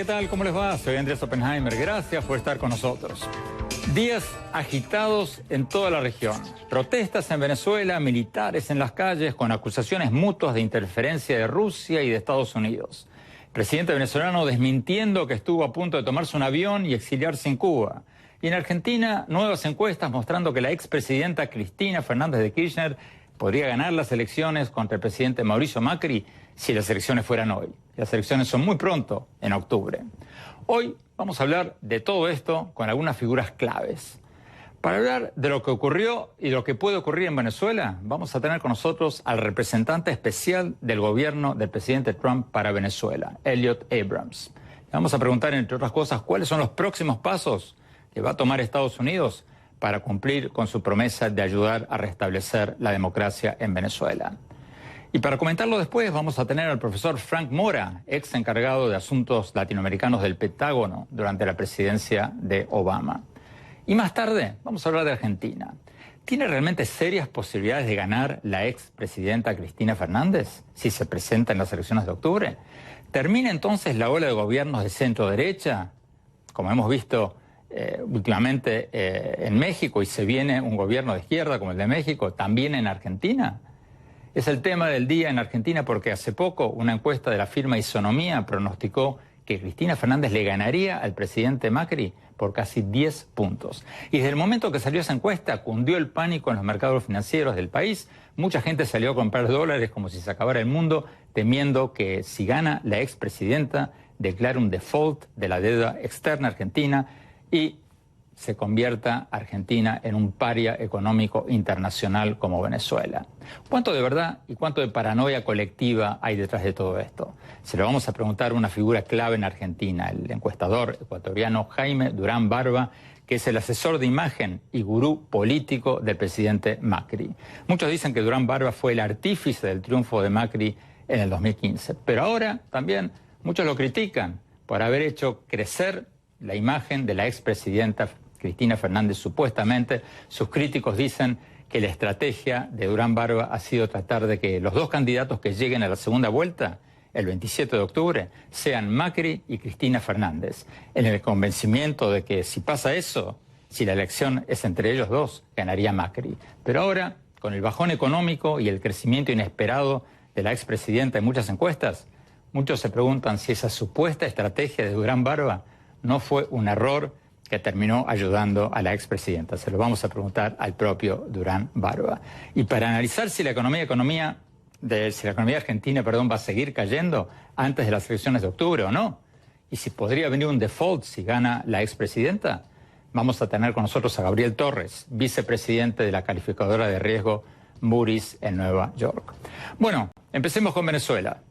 ¿qué tal? ¿Cómo les va? Soy Andrés Oppenheimer. Gracias por estar con nosotros. Días agitados en toda la región. Protestas en Venezuela, militares en las calles con acusaciones mutuas de interferencia de Rusia y de Estados Unidos. El presidente venezolano desmintiendo que estuvo a punto de tomarse un avión y exiliarse en Cuba. Y en Argentina, nuevas encuestas mostrando que la expresidenta Cristina Fernández de Kirchner podría ganar las elecciones contra el presidente Mauricio Macri si las elecciones fueran hoy. Las elecciones son muy pronto, en octubre. Hoy vamos a hablar de todo esto con algunas figuras claves. Para hablar de lo que ocurrió y lo que puede ocurrir en Venezuela, vamos a tener con nosotros al representante especial del gobierno del presidente Trump para Venezuela, Elliot Abrams. Le vamos a preguntar, entre otras cosas, cuáles son los próximos pasos que va a tomar Estados Unidos para cumplir con su promesa de ayudar a restablecer la democracia en Venezuela. Y para comentarlo después vamos a tener al profesor Frank Mora, ex encargado de asuntos latinoamericanos del Pentágono durante la presidencia de Obama. Y más tarde vamos a hablar de Argentina. ¿Tiene realmente serias posibilidades de ganar la expresidenta Cristina Fernández si se presenta en las elecciones de octubre? ¿Termina entonces la ola de gobiernos de centro-derecha, como hemos visto últimamente en México, y se viene un gobierno de izquierda como el de México, también en Argentina? Es el tema del día en Argentina porque hace poco una encuesta de la firma Isonomía pronosticó que Cristina Fernández le ganaría al presidente Macri por casi 10 puntos. Y desde el momento que salió esa encuesta cundió el pánico en los mercados financieros del país. Mucha gente salió a comprar dólares como si se acabara el mundo, temiendo que si gana la expresidenta declare un default de la deuda externa argentina y se convierta Argentina en un paria económico internacional como Venezuela. ¿Cuánto de verdad y cuánto de paranoia colectiva hay detrás de todo esto? Se lo vamos a preguntar a una figura clave en Argentina, el encuestador ecuatoriano Jaime Durán Barba, que es el asesor de imagen y gurú político del presidente Macri. Muchos dicen que Durán Barba fue el artífice del triunfo de Macri en el 2015, pero ahora también muchos lo critican por haber hecho crecer la imagen de la expresidenta Cristina Fernández. Supuestamente, sus críticos dicen que la estrategia de Durán Barba ha sido tratar de que los dos candidatos que lleguen a la segunda vuelta, el 27 de octubre, sean Macri y Cristina Fernández, en el convencimiento de que si pasa eso, si la elección es entre ellos dos, ganaría Macri. Pero ahora, con el bajón económico y el crecimiento inesperado de la expresidenta en muchas encuestas, muchos se preguntan si esa supuesta estrategia de Durán Barba no fue un error que terminó ayudando a la expresidenta. Se lo vamos a preguntar al propio Durán Barba. Y para analizar si la economía argentina, va a seguir cayendo antes de las elecciones de octubre o no, y si podría venir un default si gana la expresidenta, vamos a tener con nosotros a Gabriel Torres, vicepresidente de la calificadora de riesgo Moody's en Nueva York. Bueno, empecemos con Venezuela.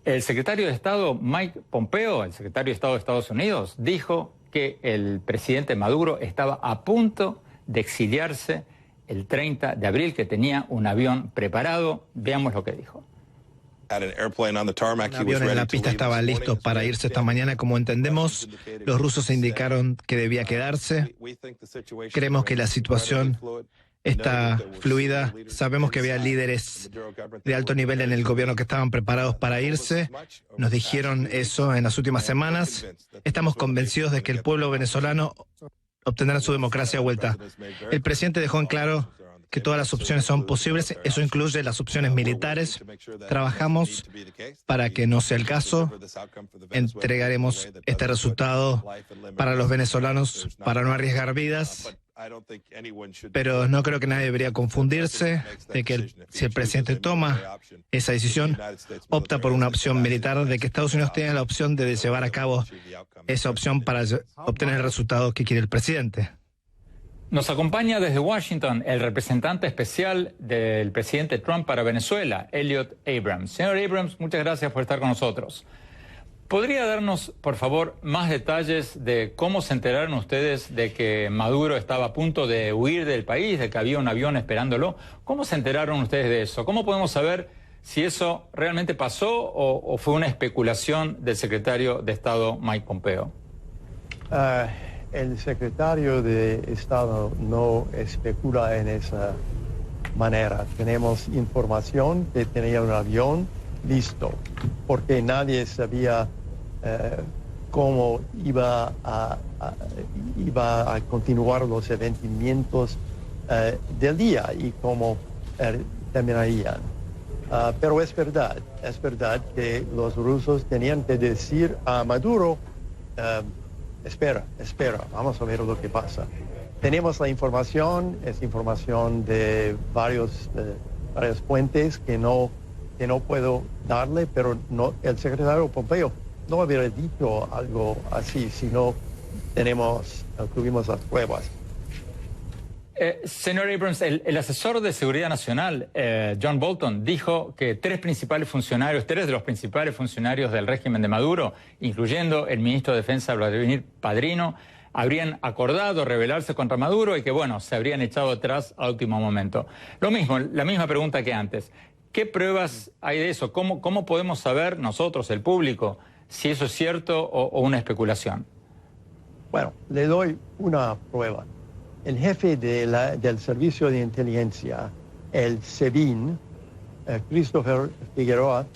El secretario de Estado Mike Pompeo, el secretario de Estado de Estados Unidos, dijo que el presidente Maduro estaba a punto de exiliarse el 30 de abril, que tenía un avión preparado. Veamos lo que dijo. Un avión en la pista estaba listo para irse esta mañana, como entendemos. Los rusos indicaron que debía quedarse. Creemos que la situación está fluida. Sabemos que había líderes de alto nivel en el gobierno que estaban preparados para irse. Nos dijeron eso en las últimas semanas. Estamos convencidos de que el pueblo venezolano obtendrá su democracia de vuelta. El presidente dejó en claro que todas las opciones son posibles. Eso incluye las opciones militares. Trabajamos para que no sea el caso. Entregaremos este resultado para los venezolanos para no arriesgar vidas. Pero no creo que nadie debería confundirse de que si el presidente toma esa decisión, opta por una opción militar, de que Estados Unidos tenga la opción de llevar a cabo esa opción para obtener el resultado que quiere el presidente. Nos acompaña desde Washington el representante especial del presidente Trump para Venezuela, Elliot Abrams. Señor Abrams, muchas gracias por estar con nosotros. ¿Podría darnos, por favor, más detalles de cómo se enteraron ustedes de que Maduro estaba a punto de huir del país, de que había un avión esperándolo? ¿Cómo se enteraron ustedes de eso? ¿Cómo podemos saber si eso realmente pasó o fue una especulación del secretario de Estado Mike Pompeo? El secretario de Estado no especula en esa manera. Tenemos información que tenía un avión listo, porque nadie sabía cómo iba a continuar los eventos del día y cómo terminarían. Pero es verdad que los rusos tenían que decir a Maduro, espera, vamos a ver lo que pasa. Tenemos la información, es información de varias fuentes que no puedo darle, pero no, el secretario Pompeo no hubiera dicho algo así si no tuvimos las pruebas. Señor Abrams, el asesor de Seguridad Nacional, John Bolton, dijo que tres de los principales funcionarios del régimen de Maduro, incluyendo el ministro de Defensa Vladimir Padrino, habrían acordado rebelarse contra Maduro y que, bueno, se habrían echado atrás a último momento. La misma pregunta que antes. ¿Qué pruebas hay de eso? ¿Cómo podemos saber nosotros, el público, si eso es cierto o una especulación? Bueno, le doy una prueba. El jefe del Servicio de Inteligencia, el SEBIN, Christopher Figueroa,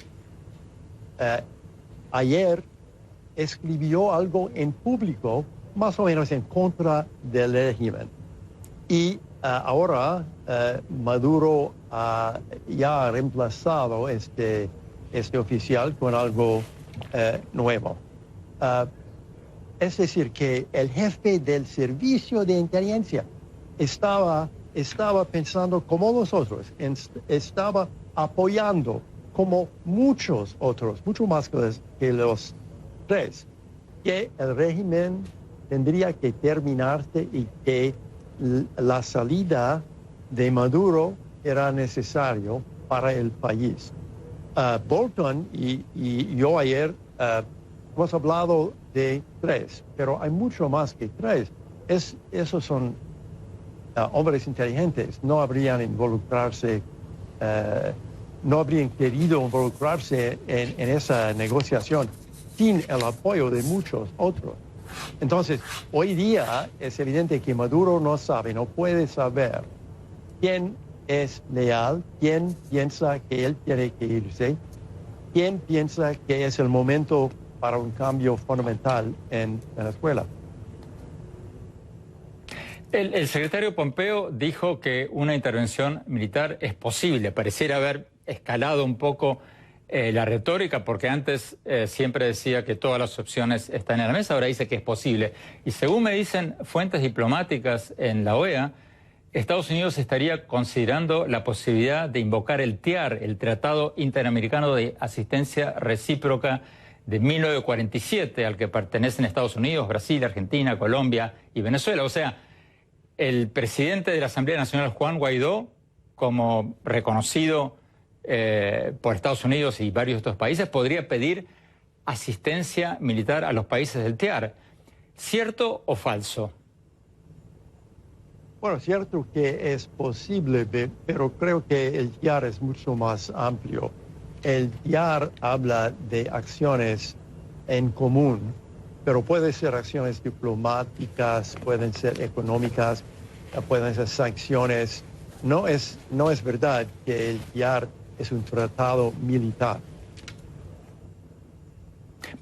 ayer escribió algo en público más o menos en contra del régimen. Y ahora Maduro ya ha reemplazado este oficial con algo nuevo. Es decir, que el jefe del Servicio de Inteligencia estaba pensando como nosotros, estaba apoyando como muchos otros, mucho más que los tres, que el régimen tendría que terminarse y que la salida de Maduro era necesario para el país. Bolton y yo ayer hemos hablado de tres, pero hay mucho más que tres. Esos son hombres inteligentes, no habrían querido involucrarse en esa negociación sin el apoyo de muchos otros. Entonces, hoy día es evidente que Maduro no puede saber quién es leal, quién piensa que él tiene que irse, quién piensa que es el momento para un cambio fundamental en Venezuela. El secretario Pompeo dijo que una intervención militar es posible. Pareciera haber escalado un poco la retórica, porque antes siempre decía que todas las opciones están en la mesa, ahora dice que es posible. Y según me dicen fuentes diplomáticas en la OEA, Estados Unidos estaría considerando la posibilidad de invocar el TIAR, el Tratado Interamericano de Asistencia Recíproca de 1947, al que pertenecen Estados Unidos, Brasil, Argentina, Colombia y Venezuela. O sea, el presidente de la Asamblea Nacional, Juan Guaidó, como reconocido por Estados Unidos y varios de estos países, podría pedir asistencia militar a los países del TIAR. ¿Cierto o falso? Bueno, cierto que es posible, pero creo que el TIAR es mucho más amplio. El TIAR habla de acciones en común, pero pueden ser acciones diplomáticas, pueden ser económicas, pueden ser sanciones. No es verdad que el TIAR es un tratado militar.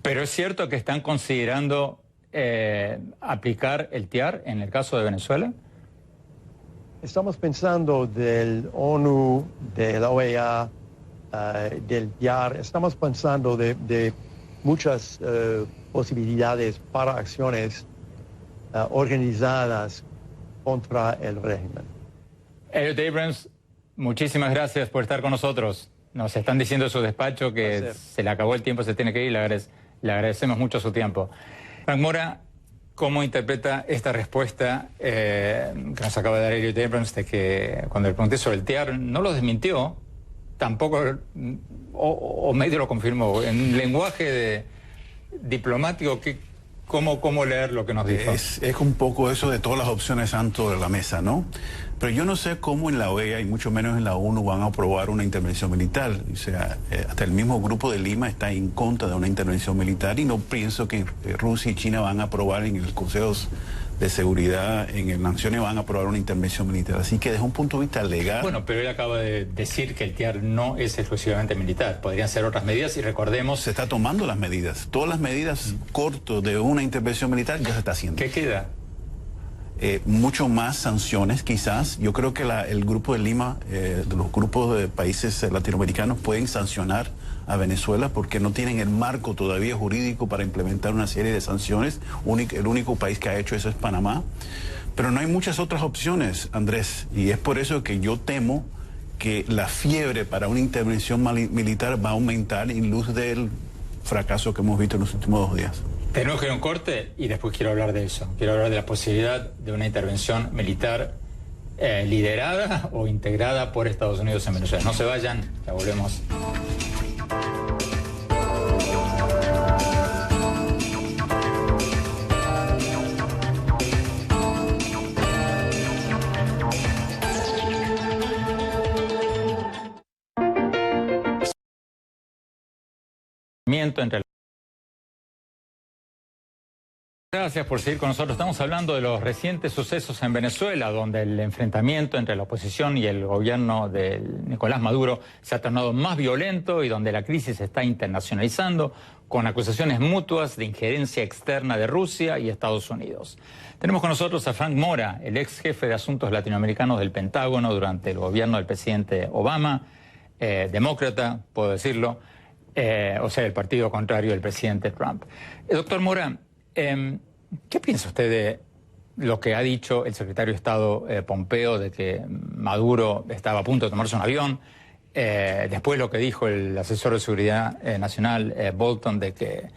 Pero es cierto que están considerando aplicar el TIAR en el caso de Venezuela. Estamos pensando del ONU, de la OEA, del TIAR. Estamos pensando de muchas posibilidades para acciones organizadas contra el régimen. Elliot Abrams, muchísimas gracias por estar con nosotros. Nos están diciendo de su despacho que se le acabó el tiempo, se tiene que ir. Le agradecemos mucho su tiempo. Frank Mora, ¿cómo interpreta esta respuesta que nos acaba de dar Elliot Abrams, de que cuando le pregunté sobre el TIAR no lo desmintió, tampoco, o medio lo confirmó? En lenguaje diplomático, ¿cómo leer lo que nos dijo? Es un poco eso de todas las opciones están sobre la mesa, ¿no? Pero yo no sé cómo en la OEA y mucho menos en la ONU van a aprobar una intervención militar. O sea, hasta el mismo Grupo de Lima está en contra de una intervención militar y no pienso que Rusia y China van a aprobar en el Consejo de seguridad en Naciones van a aprobar una intervención militar. Así que desde un punto de vista legal... Bueno, pero él acaba de decir que el TIAR no es exclusivamente militar. Podrían ser otras medidas y recordemos... Se está tomando las medidas. Todas las medidas cortas de una intervención militar ya se está haciendo. ¿Qué queda? Mucho más sanciones quizás. Yo creo que el Grupo de Lima, los grupos de países latinoamericanos pueden sancionar a Venezuela porque no tienen el marco todavía jurídico para implementar una serie de sanciones. El único país que ha hecho eso es Panamá. Pero no hay muchas otras opciones, Andrés, y es por eso que yo temo que la fiebre para una intervención militar va a aumentar en luz del fracaso que hemos visto en los últimos 2 días. Tenemos que ir a un corte y después quiero hablar de eso. Quiero hablar de la posibilidad de una intervención militar liderada o integrada por Estados Unidos en Venezuela. No se vayan, ya volvemos. Entre Gracias por seguir con nosotros. Estamos hablando de los recientes sucesos en Venezuela, donde el enfrentamiento entre la oposición y el gobierno de Nicolás Maduro se ha tornado más violento y donde la crisis se está internacionalizando con acusaciones mutuas de injerencia externa de Rusia y Estados Unidos. Tenemos con nosotros a Frank Mora, el ex jefe de asuntos latinoamericanos del Pentágono durante el gobierno del presidente Obama, demócrata, puedo decirlo, o sea, el partido contrario del presidente Trump. Doctor Mora, ¿qué piensa usted de lo que ha dicho el secretario de Estado Pompeo de que Maduro estaba a punto de tomarse un avión? Después lo que dijo el asesor de Seguridad Nacional Bolton de que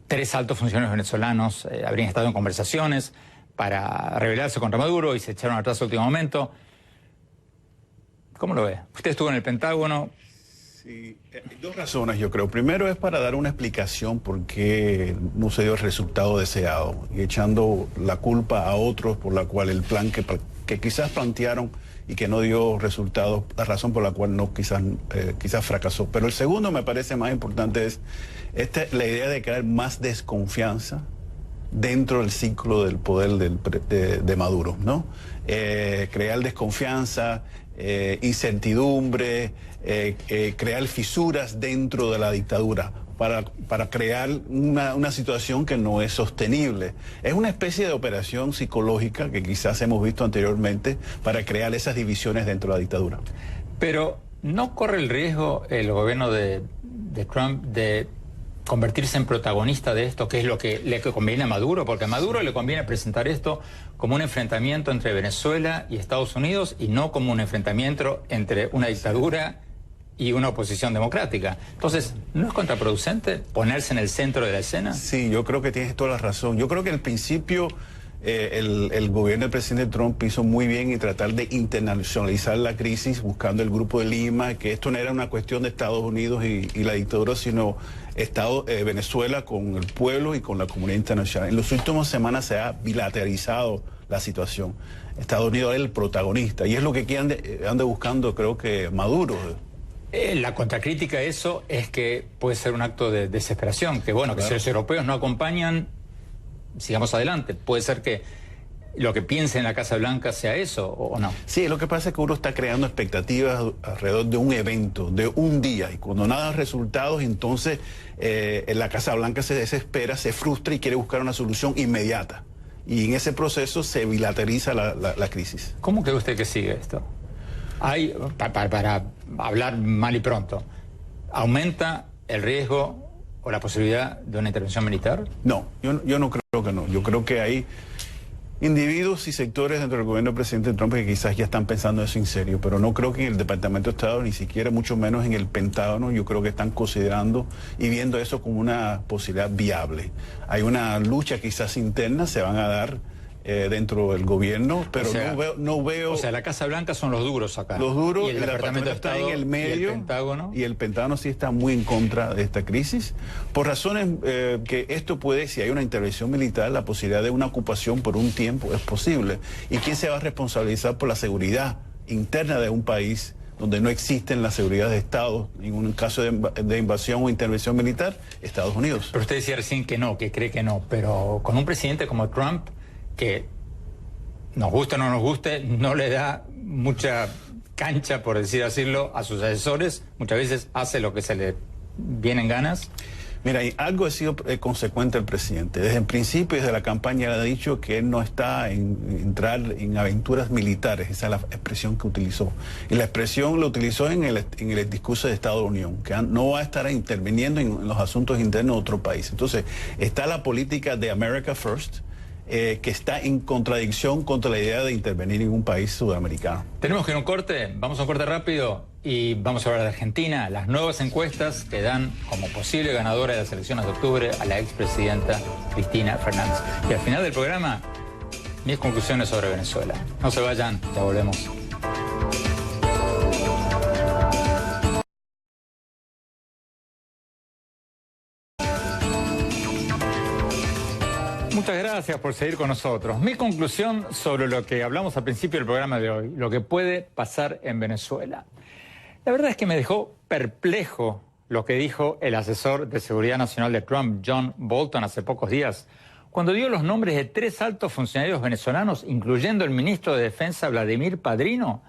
3 altos funcionarios venezolanos habrían estado en conversaciones para rebelarse contra Maduro y se echaron atrás al último momento. ¿Cómo lo ve? Usted estuvo en el Pentágono. Sí, 2 razones yo creo. Primero es para dar una explicación por qué no se dio el resultado deseado y echando la culpa a otros por la cual el plan que quizás plantearon y que no dio resultados, la razón por la cual no quizás fracasó. Pero el segundo me parece más importante es la idea de crear más desconfianza dentro del ciclo del poder de Maduro, ¿no? Crear desconfianza, incertidumbre, crear fisuras dentro de la dictadura para crear una situación que no es sostenible. Es una especie de operación psicológica que quizás hemos visto anteriormente para crear esas divisiones dentro de la dictadura. Pero ¿no corre el riesgo el gobierno de Trump de convertirse en protagonista de esto, que es lo que le conviene a Maduro? Porque a Maduro le conviene presentar esto como un enfrentamiento entre Venezuela y Estados Unidos y no como un enfrentamiento entre una dictadura y una oposición democrática. Entonces, ¿no es contraproducente ponerse en el centro de la escena? Sí, yo creo que tienes toda la razón. Yo creo que al principio el gobierno del presidente Trump hizo muy bien en tratar de internacionalizar la crisis buscando el Grupo de Lima, que esto no era una cuestión de Estados Unidos y la dictadura, sino Venezuela con el pueblo y con la comunidad internacional. En las últimas semanas se ha bilateralizado la situación. Estados Unidos es el protagonista y es lo que anda buscando, creo que Maduro. La contracrítica a eso es que puede ser un acto de desesperación, que bueno, que si los europeos no acompañan, sigamos adelante. Puede ser que lo que piense en la Casa Blanca sea eso, ¿o no? Sí, lo que pasa es que uno está creando expectativas alrededor de un evento, de un día, y cuando no da resultados, entonces en la Casa Blanca se desespera, se frustra y quiere buscar una solución inmediata. Y en ese proceso se bilateraliza la crisis. ¿Cómo cree usted que sigue esto? Hay, para hablar mal y pronto, ¿aumenta el riesgo o la posibilidad de una intervención militar? No, yo no creo que no. Yo creo que hay individuos y sectores dentro del gobierno del presidente Trump que quizás ya están pensando eso en serio, pero no creo que en el Departamento de Estado, ni siquiera mucho menos en el Pentágono, yo creo que están considerando y viendo eso como una posibilidad viable. Hay una lucha quizás interna, se van a dar dentro del gobierno, pero no veo... O sea, la Casa Blanca son los duros acá. Los duros, y el Departamento de está Estado en el medio, y el Pentágono sí está muy en contra de esta crisis, por razones que esto puede, si hay una intervención militar, la posibilidad de una ocupación por un tiempo es posible. ¿Y quién se va a responsabilizar por la seguridad interna de un país donde no existen la seguridad de Estado en un caso de invasión o intervención militar? Estados Unidos. Pero usted decía recién que no, que cree que no, pero con un presidente como Trump, que, nos guste o no nos guste, no le da mucha cancha, por decirlo, a sus asesores. Muchas veces hace lo que se le viene en ganas. Mira, y algo ha sido consecuente el presidente. Desde el principio, desde la campaña, le ha dicho que él no está en entrar en aventuras militares. Esa es la expresión que utilizó. Y la expresión lo utilizó en el discurso de Estado de la Unión, que no va a estar interviniendo en los asuntos internos de otro país. Entonces, está la política de America First, que está en contradicción contra la idea de intervenir en un país sudamericano. Tenemos que ir a un corte, vamos a un corte rápido y vamos a hablar de Argentina. Las nuevas encuestas que dan como posible ganadora de las elecciones de octubre a la expresidenta Cristina Fernández. Y al final del programa, mis conclusiones sobre Venezuela. No se vayan, ya volvemos. Muchas gracias por seguir con nosotros. Mi conclusión sobre lo que hablamos al principio del programa de hoy, lo que puede pasar en Venezuela. La verdad es que me dejó perplejo lo que dijo el asesor de Seguridad Nacional de Trump, John Bolton, hace pocos días, cuando dio los nombres de 3 altos funcionarios venezolanos, incluyendo el ministro de Defensa, Vladimir Padrino,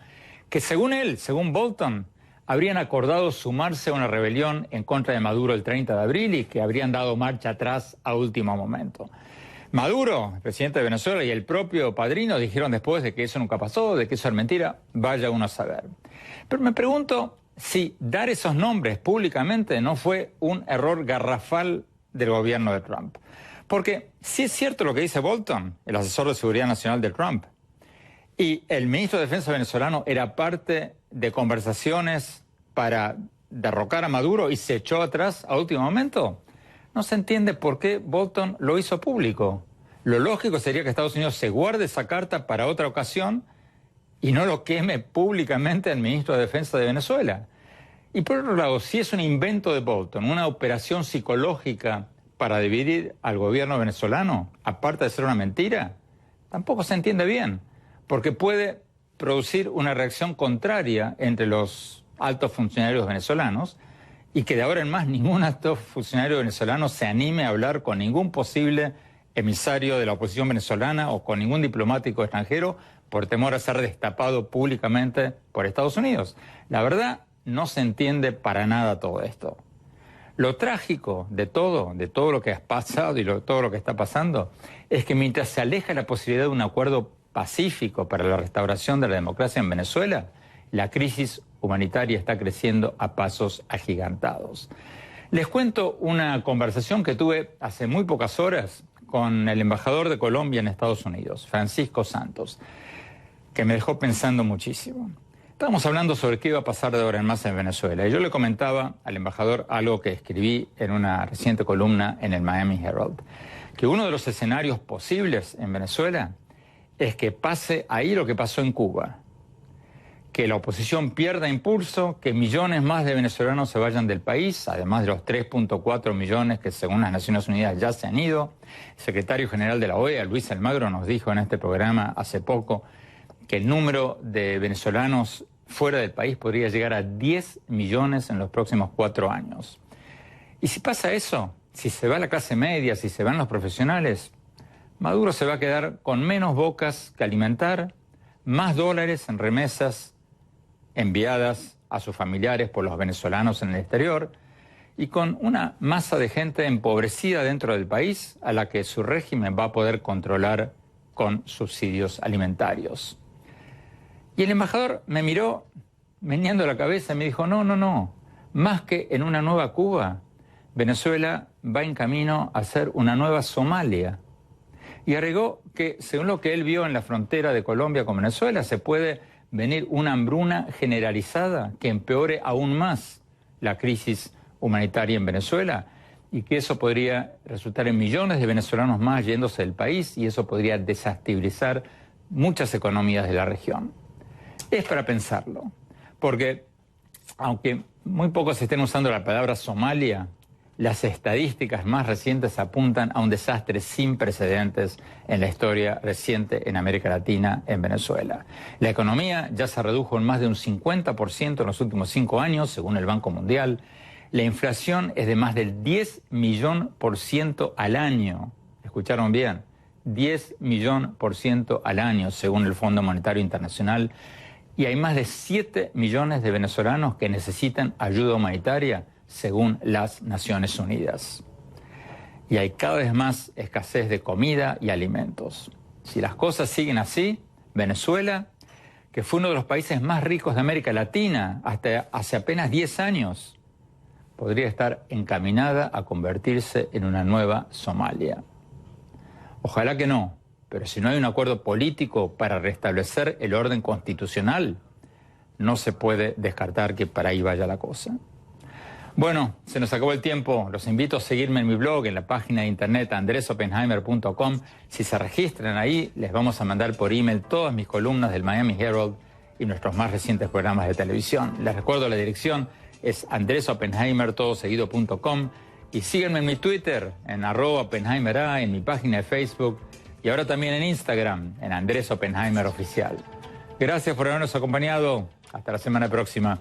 que según él, según Bolton, habrían acordado sumarse a una rebelión en contra de Maduro el 30 de abril y que habrían dado marcha atrás a último momento. Maduro, el presidente de Venezuela, y el propio Padrino dijeron después de que eso nunca pasó, de que eso es mentira, vaya uno a saber. Pero me pregunto si dar esos nombres públicamente no fue un error garrafal del gobierno de Trump. Porque si es cierto lo que dice Bolton, el asesor de Seguridad Nacional de Trump, y el ministro de Defensa venezolano era parte de conversaciones para derrocar a Maduro y se echó atrás a último momento, no se entiende por qué Bolton lo hizo público. Lo lógico sería que Estados Unidos se guarde esa carta para otra ocasión y no lo queme públicamente el ministro de Defensa de Venezuela. Y por otro lado, si es un invento de Bolton, una operación psicológica para dividir al gobierno venezolano, aparte de ser una mentira, tampoco se entiende bien, porque puede producir una reacción contraria entre los altos funcionarios venezolanos y que de ahora en más ningún alto funcionario venezolano se anime a hablar con ningún posible emisario de la oposición venezolana o con ningún diplomático extranjero por temor a ser destapado públicamente por Estados Unidos. La verdad, no se entiende para nada todo esto. Lo trágico de todo lo que ha pasado y todo lo que está pasando, es que mientras se aleja la posibilidad de un acuerdo pacífico para la restauración de la democracia en Venezuela, la crisis humanitaria está creciendo a pasos agigantados. Les cuento una conversación que tuve hace muy pocas horas con el embajador de Colombia en Estados Unidos, Francisco Santos, que me dejó pensando muchísimo. Estábamos hablando sobre qué iba a pasar de ahora en más en Venezuela, y yo le comentaba al embajador algo que escribí en una reciente columna en el Miami Herald, que uno de los escenarios posibles en Venezuela es que pase ahí lo que pasó en Cuba, que la oposición pierda impulso, que millones más de venezolanos se vayan del país, además de los 3.4 millones que según las Naciones Unidas ya se han ido. El secretario general de la OEA, Luis Almagro, nos dijo en este programa hace poco que el número de venezolanos fuera del país podría llegar a 10 millones en los próximos 4 años. Y si pasa eso, si se va la clase media, si se van los profesionales, Maduro se va a quedar con menos bocas que alimentar, más dólares en remesas enviadas a sus familiares por los venezolanos en el exterior y con una masa de gente empobrecida dentro del país a la que su régimen va a poder controlar con subsidios alimentarios. Y el embajador me miró meneando la cabeza y me dijo, no, más que en una nueva Cuba, Venezuela va en camino a ser una nueva Somalia. Y agregó que, según lo que él vio en la frontera de Colombia con Venezuela, se puede venir una hambruna generalizada que empeore aún más la crisis humanitaria en Venezuela y que eso podría resultar en millones de venezolanos más yéndose del país y eso podría desestabilizar muchas economías de la región. Es para pensarlo, porque aunque muy pocos estén usando la palabra Somalia, las estadísticas más recientes apuntan a un desastre sin precedentes en la historia reciente en América Latina, en Venezuela. La economía ya se redujo en más de un 50% en los últimos 5 años, según el Banco Mundial. La inflación es de más del 10 millón % al año. ¿Escucharon bien? 10% al año, según el Fondo Monetario Internacional, y hay más de 7 millones de venezolanos que necesitan ayuda humanitaria, según las Naciones Unidas. Y hay cada vez más escasez de comida y alimentos. Si las cosas siguen así, Venezuela, que fue uno de los países más ricos de América Latina hasta hace apenas 10 años, podría estar encaminada a convertirse en una nueva Somalia. Ojalá que no, pero si no hay un acuerdo político para restablecer el orden constitucional, no se puede descartar que para ahí vaya la cosa. Bueno, se nos acabó el tiempo. Los invito a seguirme en mi blog, en la página de internet andresopenheimer.com. Si se registran ahí, les vamos a mandar por email todas mis columnas del Miami Herald y nuestros más recientes programas de televisión. Les recuerdo la dirección, es andresopenheimer.com, y síganme en mi Twitter, en @OppenheimerA, en mi página de Facebook y ahora también en Instagram, en Andrés Oppenheimer Oficial. Gracias por habernos acompañado. Hasta la semana próxima.